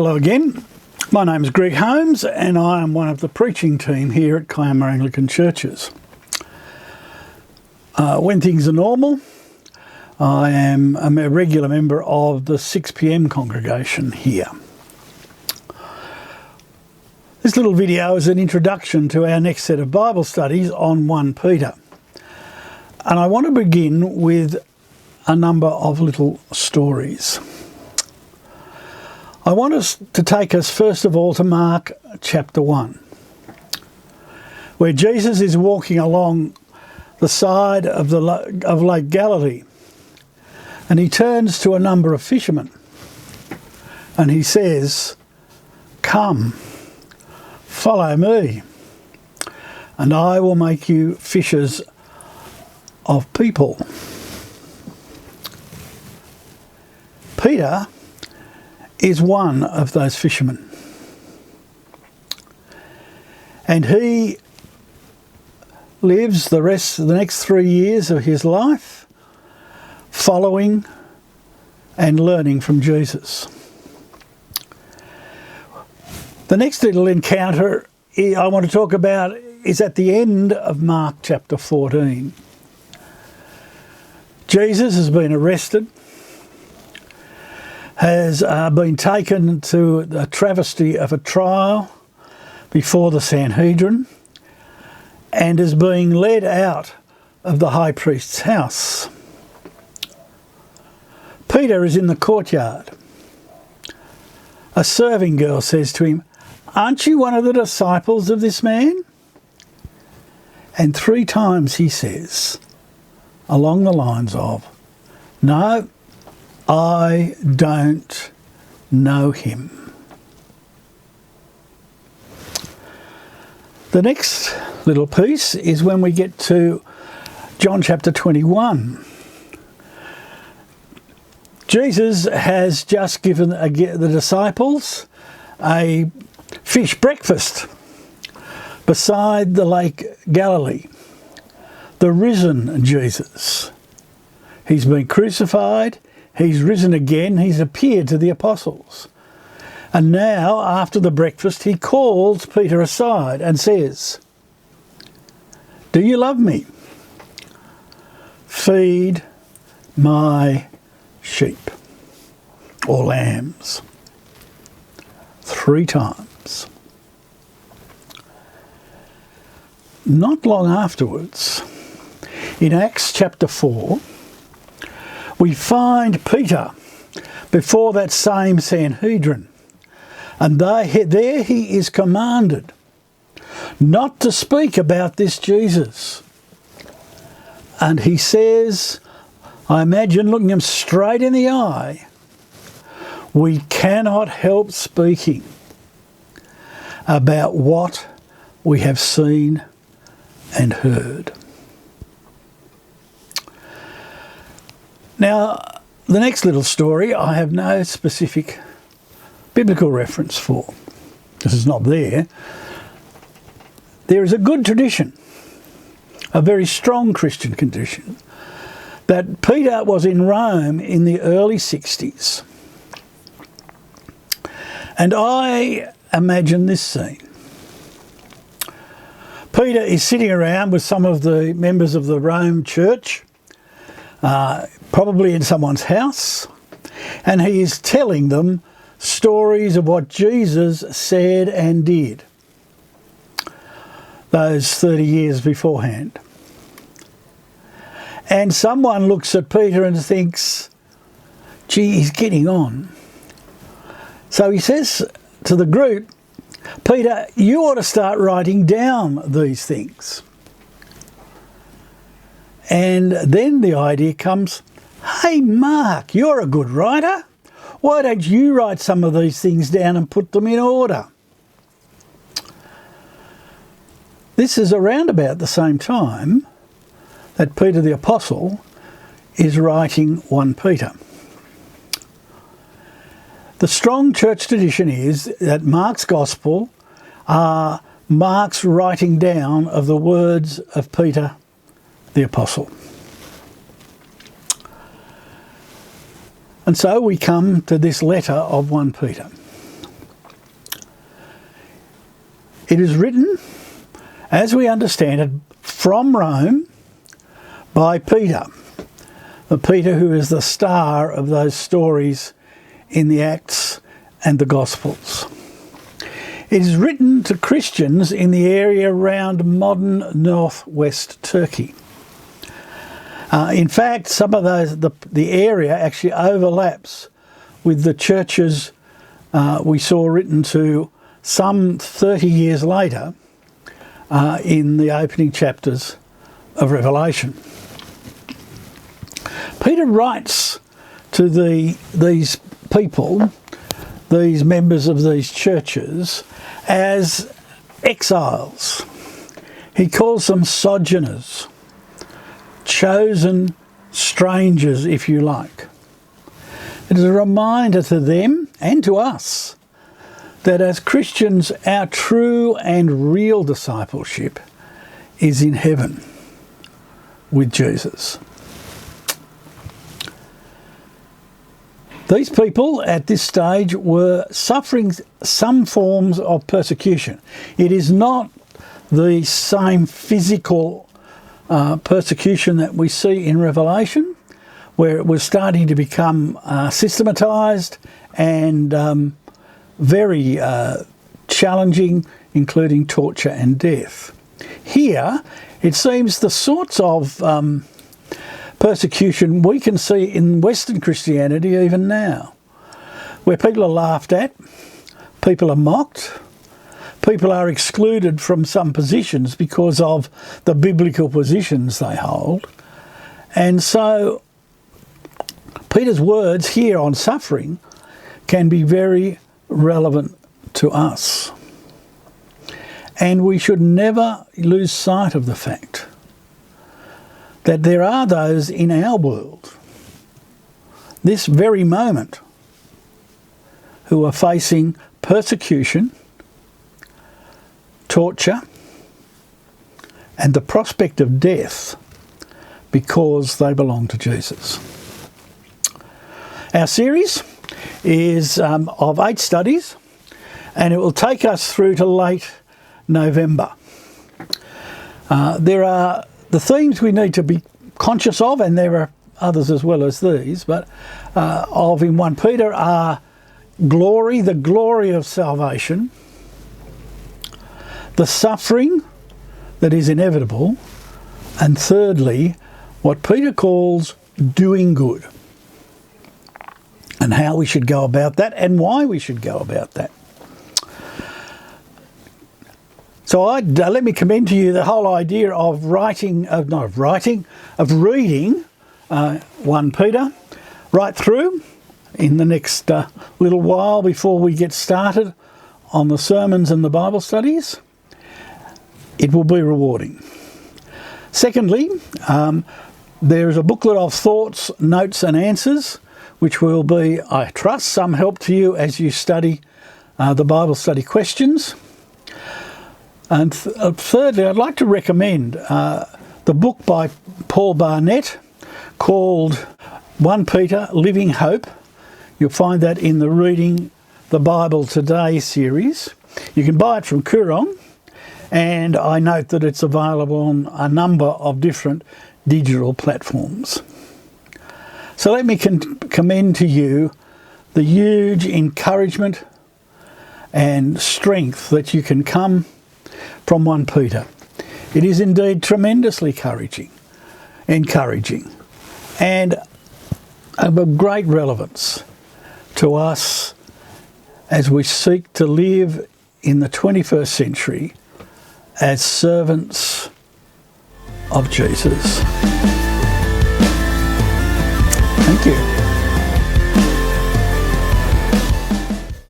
Hello again. My name is Greg Holmes and I am one of the preaching team here at Clamor Anglican Churches. When things are normal, I am a regular member of the 6 p.m. congregation here. This little video is an introduction to our next set of Bible studies on 1 Peter. And I want to begin with a number of little stories. I want us to take us first of all to Mark chapter 1, where Jesus is walking along the side of Lake Galilee, and he turns to a number of fishermen and he says, "Come, follow me, and I will make you fishers of people." Peter is one of those fishermen, and he lives the next 3 years of his life following and learning from Jesus. The next little encounter I want to talk about is at the end of Mark chapter 14. Jesus has been arrested, has been taken to the travesty of a trial before the Sanhedrin, and is being led out of the high priest's house. Peter is in the courtyard. A serving girl says to him, "Aren't you one of the disciples of this man?" And 3 times he says, along the lines of, "No, I don't know him." The next little piece is when we get to John chapter 21. Jesus has just given the disciples a fish breakfast beside the Lake Galilee. The risen Jesus. He's been crucified. He's risen again. He's appeared to the apostles. And now, after the breakfast, he calls Peter aside and says, "Do you love me? Feed my sheep," or lambs. 3 times. Not long afterwards, in Acts chapter 4, we find Peter before that same Sanhedrin, and there he is commanded not to speak about this Jesus. And he says, I imagine looking him straight in the eye, "We cannot help speaking about what we have seen and heard." Now, the next little story I have no specific biblical reference for, because it's not there. There is a good tradition, a very strong Christian tradition, that Peter was in Rome in the early 60s. And I imagine this scene. Peter is sitting around with some of the members of the Rome church, probably in someone's house, and he is telling them stories of what Jesus said and did those 30 years beforehand. And someone looks at Peter and thinks, "Gee, he's getting on." So he says to the group, "Peter, you ought to start writing down these things." And then the idea comes, "Hey, Mark, you're a good writer. Why don't you write some of these things down and put them in order?" This is around about the same time that Peter the Apostle is writing 1 Peter. The strong church tradition is that Mark's Gospel are Mark's writing down of the words of Peter the Apostle. And so we come to this letter of 1 Peter. It is written, as we understand it, from Rome by Peter. Peter, who is the star of those stories in the Acts and the Gospels. It is written to Christians in the area around modern northwest Turkey. In fact, some of those, the area actually overlaps with the churches we saw written to some 30 years later in the opening chapters of Revelation. Peter writes to these people, these members of these churches, as exiles. He calls them sojourners, chosen strangers, if you like. It is a reminder to them and to us that as Christians, our true and real discipleship is in heaven with Jesus. These people at this stage were suffering some forms of persecution. It is not the same physical persecution that we see in Revelation, where it was starting to become systematised and very challenging, including torture and death. Here, it seems the sorts of persecution we can see in Western Christianity even now, where people are laughed at, people are mocked, people are excluded from some positions because of the biblical positions they hold. And so Peter's words here on suffering can be very relevant to us. And we should never lose sight of the fact that there are those in our world, this very moment, who are facing persecution, torture, and the prospect of death because they belong to Jesus. Our series is of 8 studies, and it will take us through to late November. There are the themes we need to be conscious of, and there are others as well as these, but of in 1 Peter are glory, the glory of salvation, the suffering that is inevitable, and thirdly, what Peter calls doing good, and how we should go about that and why we should go about that. So let me commend to you the whole idea of reading 1 Peter right through in the next little while before we get started on the sermons and the Bible studies. It will be rewarding. Secondly, there is a booklet of thoughts, notes and answers, which will be, I trust, some help to you as you study the Bible study questions. And thirdly, I'd like to recommend the book by Paul Barnett called 1 Peter, Living Hope. You'll find that in the Reading the Bible Today series. You can buy it from Koorong, and I note that it's available on a number of different digital platforms. So let me commend to you the huge encouragement and strength that you can come from 1 Peter. It is indeed tremendously encouraging, and of great relevance to us as we seek to live in the 21st century as servants of Jesus. Thank you.